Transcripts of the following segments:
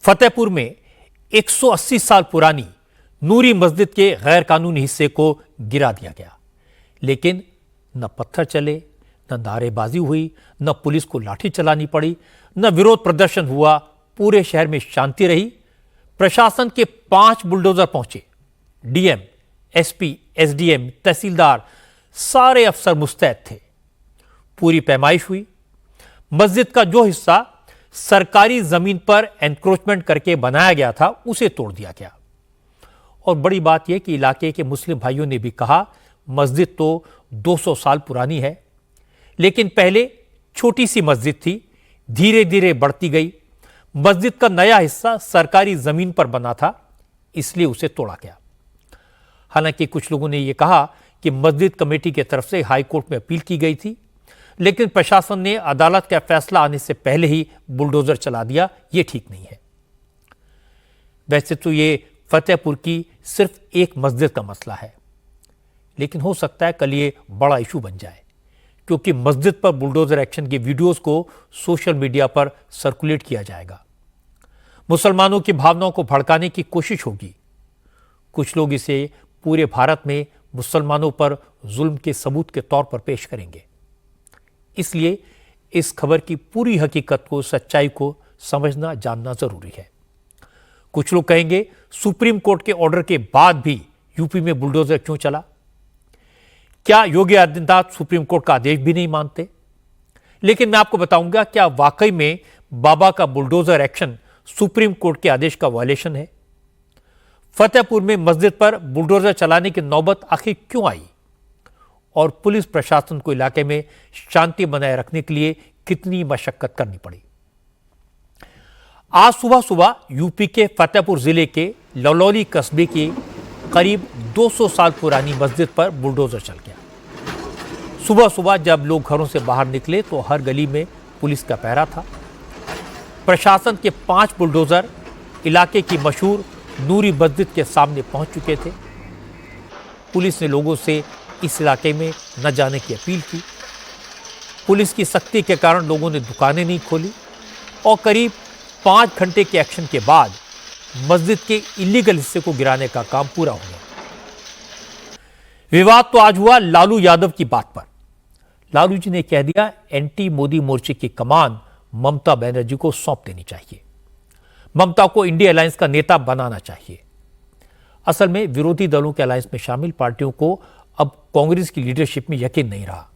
फतेहपुर में 180 साल पुरानी नूरी मस्जिद के गैर कानूनी हिस्से को गिरा दिया गया, लेकिन न पत्थर चले, न नारेबाजी हुई, न पुलिस को लाठी चलानी पड़ी, न विरोध प्रदर्शन हुआ। पूरे शहर में शांति रही। प्रशासन के 5 बुलडोजर पहुंचे। डीएम, एसपी, एसडीएम, तहसीलदार, सारे अफसर मुस्तैद थे। पूरी पैमाइश हुई। मस्जिद का जो हिस्सा सरकारी जमीन पर एनक्रोचमेंट करके बनाया गया था, उसे तोड़ दिया गया। और बड़ी बात यह कि इलाके के मुस्लिम भाइयों ने भी कहा, मस्जिद तो 200 साल पुरानी है, लेकिन पहले छोटी सी मस्जिद थी, धीरे धीरे बढ़ती गई। मस्जिद का नया हिस्सा सरकारी जमीन पर बना था, इसलिए उसे तोड़ा गया। हालांकि कुछ लोगों ने यह कहा कि मस्जिद कमेटी की तरफ से हाई कोर्ट में अपील की गई थी, लेकिन प्रशासन ने अदालत का फैसला आने से पहले ही बुलडोजर चला दिया। यह ठीक नहीं है। वैसे तो यह फतेहपुर की सिर्फ एक मस्जिद का मसला है, लेकिन हो सकता है कल ये बड़ा इशू बन जाए, क्योंकि मस्जिद पर बुलडोजर एक्शन के वीडियोस को सोशल मीडिया पर सर्कुलेट किया जाएगा। मुसलमानों की भावनाओं को भड़काने की कोशिश होगी। कुछ लोग इसे पूरे भारत में मुसलमानों पर जुल्म के सबूत के तौर पर पेश करेंगे। इसलिए इस खबर की पूरी हकीकत को, सच्चाई को समझना, जानना जरूरी है। कुछ लोग कहेंगे, सुप्रीम कोर्ट के ऑर्डर के बाद भी यूपी में बुलडोजर क्यों चला? क्या योगी आदित्यनाथ सुप्रीम कोर्ट का आदेश भी नहीं मानते? लेकिन मैं आपको बताऊंगा, क्या वाकई में बाबा का बुलडोजर एक्शन सुप्रीम कोर्ट के आदेश का वायलेशन है? फतेहपुर में मस्जिद पर बुलडोजर चलाने की नौबत आखिर क्यों आई? और पुलिस प्रशासन को इलाके में शांति बनाए रखने के लिए कितनी मशक्कत करनी पड़ी? आज सुबह सुबह यूपी के फतेहपुर जिले के ललौली कस्बे की करीब 200 साल पुरानी मस्जिद पर बुलडोजर चल गया। सुबह सुबह जब लोग घरों से बाहर निकले तो हर गली में पुलिस का पहरा था। प्रशासन के 5 बुलडोजर इलाके की मशहूर नूरी मस्जिद के सामने पहुंच चुके थे। पुलिस ने लोगों से इस इलाके में न जाने की अपील की। पुलिस की सख्ती के कारण लोगों ने दुकानें नहीं खोली और करीब 5 घंटे के एक्शन के बाद मस्जिद के इलीगल हिस्से को गिराने का काम पूरा हो गया। विवाद तो आज हुआ लालू यादव की बात पर। लालू जी ने कह दिया, एंटी मोदी मोर्चे की कमान ममता बनर्जी को सौंप देनी चाहिए। ममता को इंडिया अलायंस का नेता बनाना चाहिए। असल में विरोधी दलों के अलायंस में शामिल पार्टियों को अब कांग्रेस की लीडरशिप में यकीन नहीं रहा।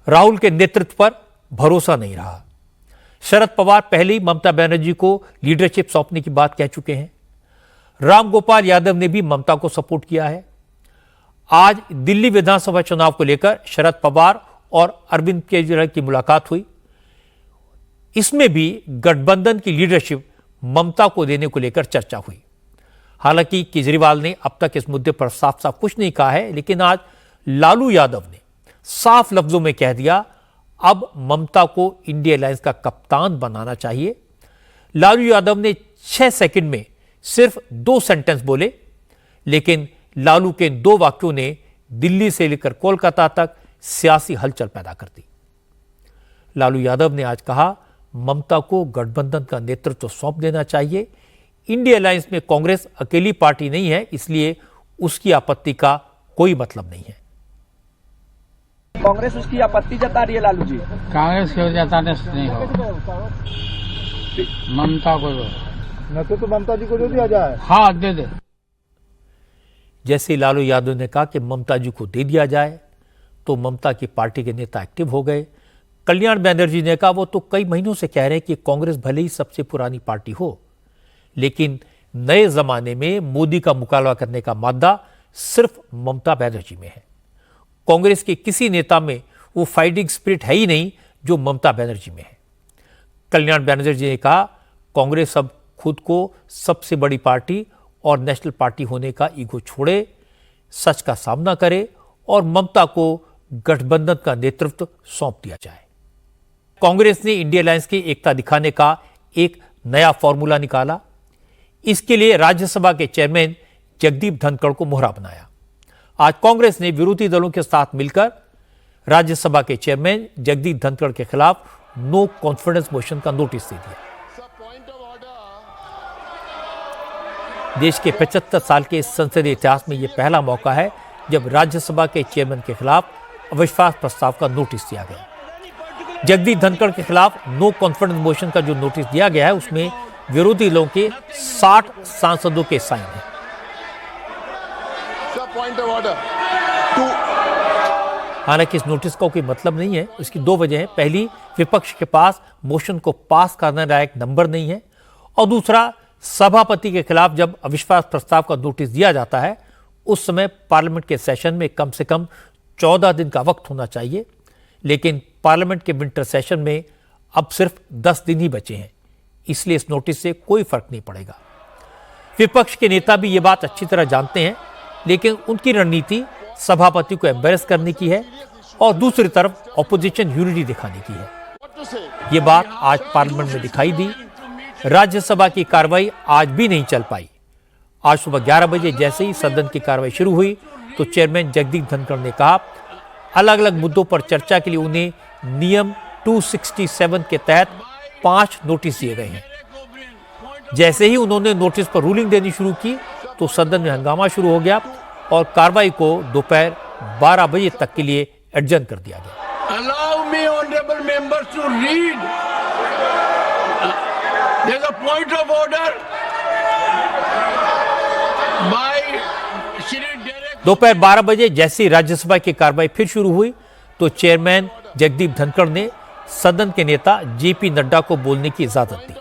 राहुल के नेतृत्व पर भरोसा नहीं रहा। शरद पवार पहले ही ममता बनर्जी को लीडरशिप सौंपने की बात कह चुके हैं। रामगोपाल यादव ने भी ममता को सपोर्ट किया है। आज दिल्ली विधानसभा चुनाव को लेकर शरद पवार और अरविंद केजरीवाल की मुलाकात हुई। इसमें भी गठबंधन की लीडरशिप ममता को देने को लेकर चर्चा हुई। हालांकि केजरीवाल ने अब तक इस मुद्दे पर साफ साफ कुछ नहीं कहा है, लेकिन आज लालू यादव ने साफ लफ्जों में कह दिया, अब ममता को इंडिया अलायंस का कप्तान बनाना चाहिए। लालू यादव ने 6 सेकंड में सिर्फ 2 सेंटेंस बोले, लेकिन लालू के 2 वाक्यों ने दिल्ली से लेकर कोलकाता तक सियासी हलचल पैदा कर दी। लालू यादव ने आज कहा, ममता को गठबंधन का नेतृत्व सौंप देना चाहिए। इंडिया अलायंस में कांग्रेस अकेली पार्टी नहीं है, इसलिए उसकी आपत्ति का कोई मतलब नहीं है। कांग्रेस उसकी आपत्ति जता रही है लालू जी। कांग्रेस क्यों जताने से नहीं हो, ममता को न तो ममता जी को जो दिया जाए। हाँ, दे दे। जैसे लालू यादव ने कहा कि ममता जी को दे दिया जाए, तो ममता की पार्टी के नेता एक्टिव हो गए। कल्याण बनर्जी ने कहा, वो तो कई महीनों से कह रहे हैं कि कांग्रेस भले ही सबसे पुरानी पार्टी हो, लेकिन नए जमाने में मोदी का मुकाबला करने का मादा सिर्फ ममता बनर्जी में है। कांग्रेस के किसी नेता में वो फाइटिंग स्पिरिट है ही नहीं जो ममता बनर्जी में है। कल्याण बनर्जी ने कहा, कांग्रेस अब खुद को सबसे बड़ी पार्टी और नेशनल पार्टी होने का ईगो छोड़े, सच का सामना करे और ममता को गठबंधन का नेतृत्व सौंप दिया जाए। कांग्रेस ने इंडिया अलायंस की एकता दिखाने का एक नया फॉर्मूला निकाला। इसके लिए राज्यसभा के चेयरमैन जगदीप धनखड़ को मोहरा बनाया। आज कांग्रेस ने विरोधी दलों के साथ मिलकर राज्यसभा के चेयरमैन जगदीप धनखड़ के खिलाफ नो कॉन्फिडेंस मोशन का नोटिस दे दिया। देश के 75 साल के संसदीय इतिहास में यह पहला मौका है जब राज्यसभा के चेयरमैन के खिलाफ अविश्वास प्रस्ताव का नोटिस दिया गया। जगदीप धनखड़ के खिलाफ नो कॉन्फिडेंस मोशन का जो नोटिस दिया गया है उसमें विरोधी दलों के 60 सांसदों के साइन हैं। हालांकि इस नोटिस का कोई मतलब नहीं है। इसकी दो वजह है। पहली, विपक्ष के पास मोशन को पास करने लायक नंबर नहीं है, और दूसरा, सभापति के खिलाफ जब अविश्वास प्रस्ताव का नोटिस दिया जाता है उस समय पार्लियामेंट के सेशन में कम से कम 14 दिन का वक्त होना चाहिए, लेकिन पार्लियामेंट के विंटर सेशन में अब सिर्फ 10 दिन ही बचे हैं, इसलिए इस नोटिस से कोई फर्क नहीं पड़ेगा। विपक्ष के नेता भी ये बात अच्छी तरह जानते हैं, लेकिन उनकी रणनीति सभापति को एम्बेरस करने की है और दूसरी तरफ ऑपोजिशन यूनिटी दिखाने की है। ये बात आज पार्लियामेंट में दिखाई दी। राज्यसभा की कार्रवाई आज भी नहीं चल पाई। आज सुबह 11 बजे जैसे ही सदन की कार्रवाई शुरू हुई तो चेयरमैन जगदीप धनखड़ ने कहा अलग अलग मुद्दों पर चर्चा के लिए उन्हें नियम 267 के तहत 5 नोटिस दिए गए हैं। जैसे ही उन्होंने नोटिस पर रूलिंग देनी शुरू की तो सदन में हंगामा शुरू हो गया और कार्रवाई को दोपहर 12 बजे तक के लिए एडजर्न कर दिया गया। Allow me, honorable members, to read. There's a point of order by Shri Derek. दोपहर 12 बजे जैसे ही राज्यसभा की कार्रवाई फिर शुरू हुई तो चेयरमैन जगदीप धनखड़ ने सदन के नेता जेपी नड्डा को बोलने की इजाजत दी।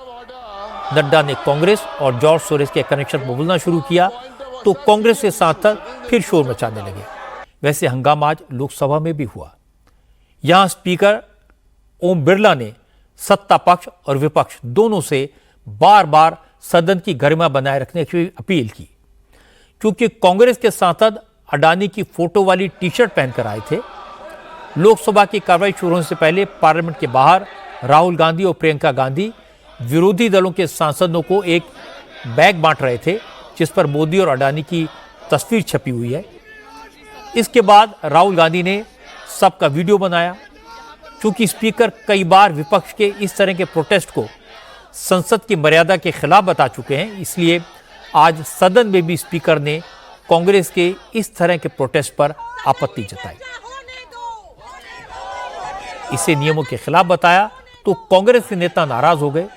नड्डा ने कांग्रेस और जॉर्ज सोरेस के कनेक्शन पर बोलना शुरू किया तो कांग्रेस के सांसद फिर शोर मचाने लगे। वैसे हंगामा आज लोकसभा में भी हुआ। यहां स्पीकर ओम बिरला ने सत्ता पक्ष और विपक्ष दोनों से बार बार सदन की गरिमा बनाए रखने की अपील की, क्योंकि कांग्रेस के सांसद अडानी की फोटो वाली टी शर्ट पहनकर आए थे। लोकसभा की कार्रवाई शुरू होने से पहले पार्लियामेंट के बाहर राहुल गांधी और प्रियंका गांधी विरोधी दलों के सांसदों को एक बैग बांट रहे थे जिस पर मोदी और अडानी की तस्वीर छपी हुई है। इसके बाद राहुल गांधी ने सबका वीडियो बनाया। क्योंकि स्पीकर कई बार विपक्ष के इस तरह के प्रोटेस्ट को संसद की मर्यादा के खिलाफ बता चुके हैं, इसलिए आज सदन में भी स्पीकर ने कांग्रेस के इस तरह के प्रोटेस्ट पर आपत्ति जताई। इसे नियमों के खिलाफ बताया तो कांग्रेस के नेता नाराज हो गए।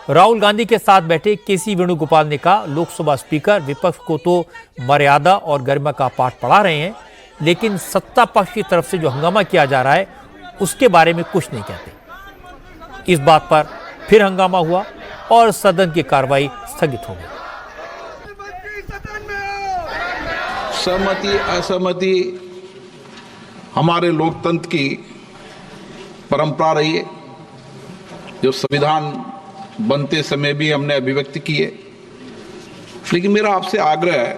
राहुल गांधी के साथ बैठे केसी वेणुगोपाल ने कहा लोकसभा स्पीकर विपक्ष को तो मर्यादा और गरिमा का पाठ पढ़ा रहे हैं, लेकिन सत्ता पक्ष की तरफ से जो हंगामा किया जा रहा है उसके बारे में कुछ नहीं कहते। इस बात पर फिर हंगामा हुआ और सदन की कार्रवाई स्थगित हो गई। सहमति असहमति हमारे लोकतंत्र की परंपरा रही है, जो संविधान बनते समय भी हमने अभिव्यक्ति की है। लेकिन मेरा आपसे आग्रह है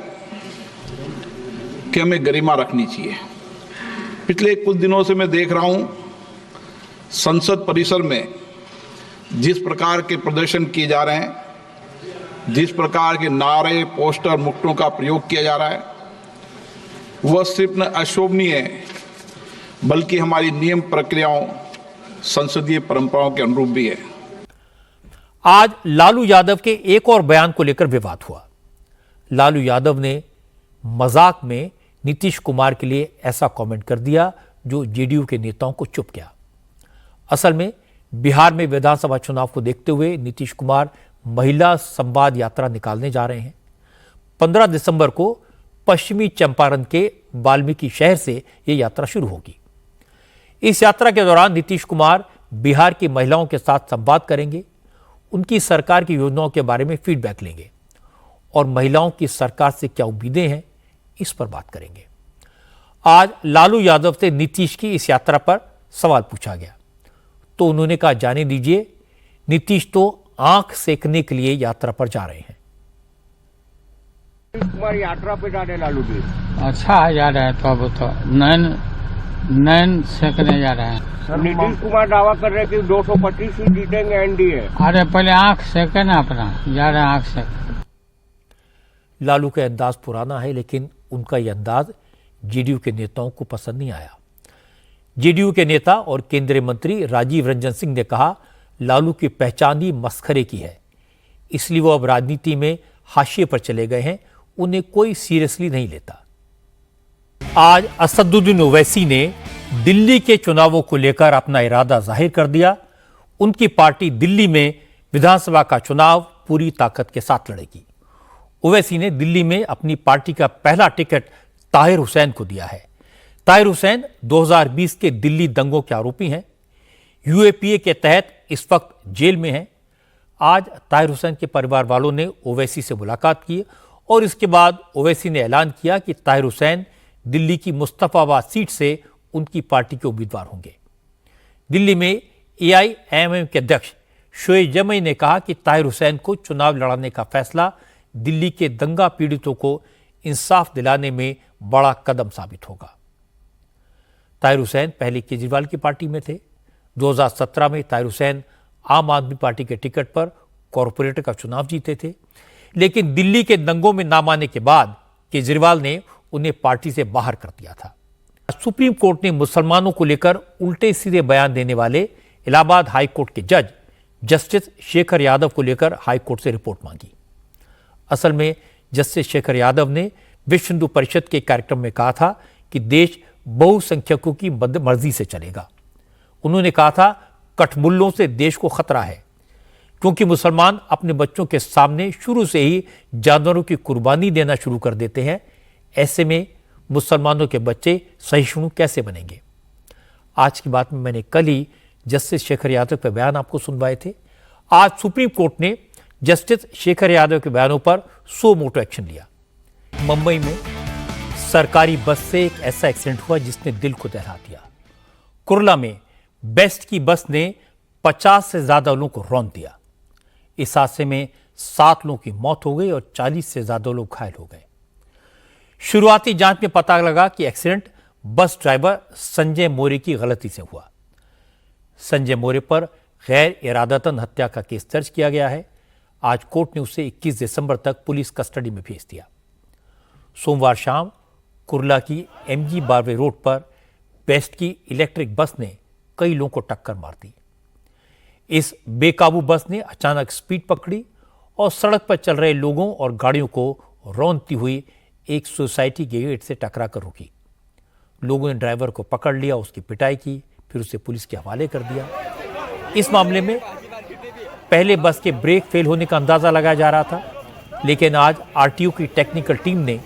कि हमें गरिमा रखनी चाहिए। पिछले कुछ दिनों से मैं देख रहा हूं संसद परिसर में जिस प्रकार के प्रदर्शन किए जा रहे हैं, जिस प्रकार के नारे पोस्टर मुक्तों का प्रयोग किया जा रहा है, वह सिर्फ न अशोभनीय है बल्कि हमारी नियम प्रक्रियाओं संसदीय परंपराओं के अनुरूप भी है। आज लालू यादव के एक और बयान को लेकर विवाद हुआ। लालू यादव ने मजाक में नीतीश कुमार के लिए ऐसा कमेंट कर दिया जो जेडीयू के नेताओं को चुप गया। असल में बिहार में विधानसभा चुनाव को देखते हुए नीतीश कुमार महिला संवाद यात्रा निकालने जा रहे हैं। 15 दिसंबर को पश्चिमी चंपारण के वाल्मीकि शहर से यह यात्रा शुरू होगी। इस यात्रा के दौरान नीतीश कुमार बिहार की महिलाओं के साथ संवाद करेंगे, उनकी सरकार की योजनाओं के बारे में फीडबैक लेंगे और महिलाओं की सरकार से क्या उम्मीदें हैं इस पर बात करेंगे। आज लालू यादव से नीतीश की इस यात्रा पर सवाल पूछा गया तो उन्होंने कहा जाने दीजिए, नीतीश तो आंख सेकने के लिए यात्रा पर जा रहे हैं। कुमार यात्रा पे जा रहे लालू जी। अच्छा है जा रहा है तो अब तो नैन सेकने जा रहे हैं। नीतीश कुमार दावा कर रहे हैं कि 225 सीट जीतेंगे एनडीए। अरे पहले आंख सेके ना अपना, जा रहे हैं आंख सेक। लालू का अंदाज पुराना है, लेकिन उनका यह अंदाज जेडीयू के नेताओं को पसंद नहीं आया। जेडीयू के नेता और केंद्रीय मंत्री राजीव रंजन सिंह ने कहा लालू की पहचान ही मस्खरे की है। इसलिए वो अब राजनीति में हाशिए पर चले गए हैं, उन्हें कोई सीरियसली नहीं लेता। आज असदुद्दीन ओवैसी ने दिल्ली के चुनावों को लेकर अपना इरादा जाहिर कर दिया। उनकी पार्टी दिल्ली में विधानसभा का चुनाव पूरी ताकत के साथ लड़ेगी। ओवैसी ने दिल्ली में अपनी पार्टी का पहला टिकट ताहिर हुसैन को दिया है। ताहिर हुसैन 2020 के दिल्ली दंगों के आरोपी हैं, यूएपीए के तहत इस वक्त जेल में हैं। आज ताहिर हुसैन के परिवार वालों ने ओवैसी से मुलाकात की और इसके बाद ओवैसी ने ऐलान किया कि ताहिर हुसैन दिल्ली की मुस्तफाबाद सीट से उनकी पार्टी के उम्मीदवार होंगे। दिल्ली में एआईएमएम के अध्यक्ष शोएब जमई ने कहा कि ताहिर हुसैन को चुनाव लड़ाने का फैसला दिल्ली के दंगा पीड़ितों को इंसाफ दिलाने में बड़ा कदम साबित होगा। ताहिर हुसैन पहले केजरीवाल की पार्टी में थे। 2017 में ताहिर हुसैन आम आदमी पार्टी के टिकट पर कॉरपोरेटर का चुनाव जीते थे, लेकिन दिल्ली के दंगों में नाम आने के बाद केजरीवाल ने उन्हें पार्टी से बाहर कर दिया था। सुप्रीम कोर्ट ने मुसलमानों को लेकर उल्टे सीधे बयान देने वाले इलाहाबाद हाई कोर्ट के जज जस्टिस शेखर यादव को लेकर हाई कोर्ट से रिपोर्ट मांगी। असल में जस्टिस शेखर यादव ने विश्व हिंदू परिषद के कार्यक्रम में कहा था कि देश बहुसंख्यकों की मर्जी से चलेगा। उन्होंने कहा था कठमुल्लों से देश को खतरा है, क्योंकि मुसलमान अपने बच्चों के सामने शुरू से ही जानवरों की कुर्बानी देना शुरू कर देते हैं। ऐसे में मुसलमानों के बच्चे सहिष्णु कैसे बनेंगे? आज की बात में मैंने कल ही जस्टिस शेखर यादव के बयान आपको सुनवाए थे। आज सुप्रीम कोर्ट ने जस्टिस शेखर यादव के बयानों पर सो मोटो एक्शन लिया। मुंबई में सरकारी बस से एक ऐसा एक्सीडेंट हुआ जिसने दिल को दहला दिया। कुर्ला में बेस्ट की बस ने 50 से ज्यादा लोगों को रौंद दिया। इस हादसे में 7 लोगों की मौत हो गई और 40 से ज्यादा लोग घायल हो गए। शुरुआती जांच में पता लगा कि accident bus driver Sanjay More की गलती से हुआ। संजय मोरे पर गैर इरादतन हत्या का केस दर्ज किया गया है। आज कोर्ट ने उसे 21 दिसंबर तक पुलिस कस्टडी में भेज दिया। सोमवार शाम कुर्ला की एमजी बारवे रोड पर बेस्ट की इलेक्ट्रिक बस ने कई लोगों को टक्कर मार दी। इस बेकाबू बस ने अचानक स्पीड पकड़ी और सड़क पर चल रहे लोगों और गाड़ियों को रौंदती हुई एक सोसाइटी के गेट से टकरा कर रुकी। लोगों ने ड्राइवर को पकड़ लिया, उसकी पिटाई की, फिर उसे पुलिस के हवाले कर दिया। इस मामले में पहले बस के ब्रेक फेल होने का अंदाजा लगाया जा रहा था, लेकिन आज आरटीओ की टेक्निकल टीम ने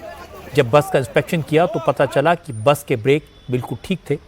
जब बस का इंस्पेक्शन किया तो पता चला कि बस के ब्रेक बिल्कुल ठीक थे।